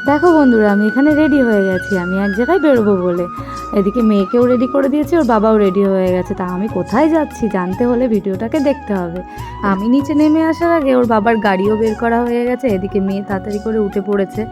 দেখো বন্ধুরা, আমি এখানে রেডি হয়ে গেছি, আমি এক জায়গায় বেরোবো বলে। এদিকে মেয়েকেও রেডি করে দিয়েছি, ওর বাবাও রেডি হয়ে গেছে। তা আমি কোথায় যাচ্ছি জানতে হলে ভিডিওটাকে দেখতে হবে। আমি নিচে নেমে আসার আগে ওর বাবার গাড়িও বের করা হয়ে গেছে। এদিকে মেয়ে তাড়াতাড়ি করে উঠে পড়েছে।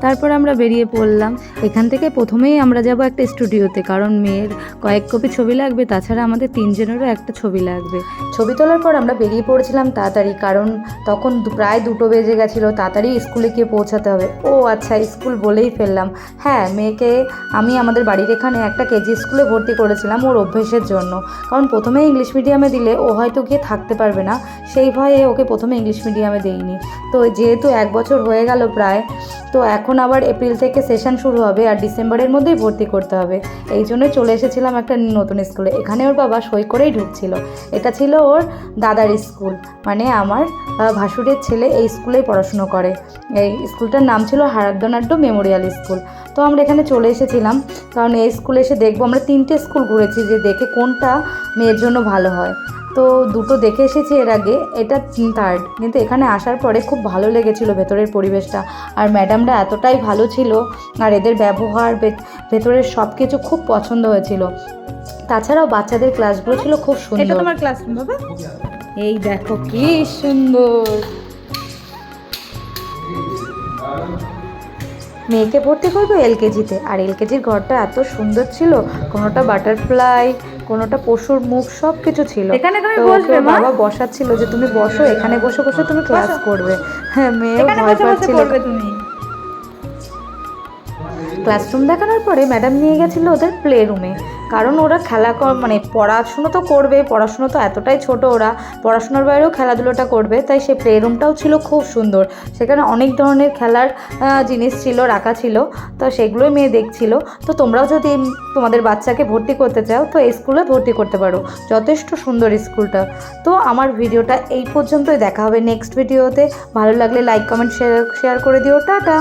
তারপর আমরা বেরিয়ে পড়লাম। এখান থেকে প্রথমেই আমরা যাব একটা স্টুডিওতে, কারণ মেয়ের কয়েক কপি ছবি লাগবে, তাছাড়া আমাদের তিনজনেরও একটা ছবি লাগবে। ছবি তোলার পর আমরা বেরিয়ে পড়েছিলাম তাড়াতাড়ি, কারণ তখন প্রায় 2টো বেজে গেছিলো। তাড়াতাড়ি স্কুলে গিয়ে পৌঁছাতে হবে। ও আচ্ছা, স্কুল বলেই ফেললাম। হ্যাঁ, মেয়েকে আমি আমাদের বাড়ির এখানে একটা কেজি স্কুলে ভর্তি করেছিলাম ওর অভ্যেসের জন্য। কারণ প্রথমে ইংলিশ মিডিয়ামে দিলে ও হয়তো গিয়ে থাকতে পারবে না, সেই ভয়ে ওকে প্রথমে ইংলিশ মিডিয়ামে দেইনি। তো যেহেতু 1 বছর হয়ে গেল প্রায়, তো এখন আবার এপ্রিল থেকে সেশন শুরু হবে আর ডিসেম্বরের মধ্যেই ভর্তি করতে হবে। এই জন্যই চলে এসেছিলাম একটা নতুন স্কুলে। এখানে ওর বাবা সই করেই ঢুকছিল। এটা ছিল ওর দাদার স্কুল, মানে আমার ভাসুরের ছেলে এই স্কুলেই পড়াশুনো করে। এই স্কুলটার নাম ছিল হারাদ্দনাঢ্য মেমোরিয়াল স্কুল। তো আমরা এখানে চলে এসেছিলাম, কারণ এই স্কুলে এসে দেখবো। আমরা 3টে স্কুল ঘুরেছি যে দেখে কোনটা মেয়ের জন্য ভালো হয়। তো 2টো দেখে এসেছি এর আগে, এটা 3rd। কিন্তু এখানে আসার পরে খুব ভালো লেগেছিল ভেতরের পরিবেশটা, আর ম্যাডামরা এতটাই ভালো ছিল, আর এদের ব্যবহার, ভেতরের সব কিছু খুব পছন্দ হয়েছিল। তাছাড়াও বাচ্চাদের ক্লাসগুলো ছিল খুব সুন্দর। এটা তোমার ক্লাসরুম বাবা? এই দেখো কি সুন্দর। মেয়েকে ভর্তি করবো এলকেজিতে, আর এলকেজির ঘরটা এত সুন্দর ছিল। কোনোটা বাটারফ্লাই, কোনোটা পশুর মুখ, সব কিছু ছিল। এখানে তুমি তো বসবে মা? বাবা বসাচ্ছিল যে তুমি বসো, এখানে বসে বসে তুমি ক্লাস করবে। হ্যাঁ, মেয়েও এখানে ভয় বসে বসে পাচ্ছিল। পড়বে তুমি। ক্লাসরুম দেখানোর পরে ম্যাডাম নিয়ে গেছিলো ওদের প্লে রুমে, কারণ ওরা মানে পড়াশুনো তো করবে, পড়াশুনো তো এতটাই ছোট, ওরা পড়াশোনার বাইরেও খেলাধুলোটা করবে। তাই সে প্লে রুমটাও ছিল খুব সুন্দর। সেখানে অনেক ধরনের খেলার জিনিস ছিল, রাখা ছিল। তো সেগুলোই মেয়ে দেখছিল। তো তোমরাও যদি তোমাদের বাচ্চাকে ভর্তি করতে চাও তো এই স্কুলে ভর্তি করতে পারো, যথেষ্ট সুন্দর স্কুলটা। তো আমার ভিডিওটা এই পর্যন্তই, দেখা হবে নেক্সট ভিডিওতে। ভালো লাগলে লাইক, কমেন্ট, শেয়ার করে দিও। টাটা।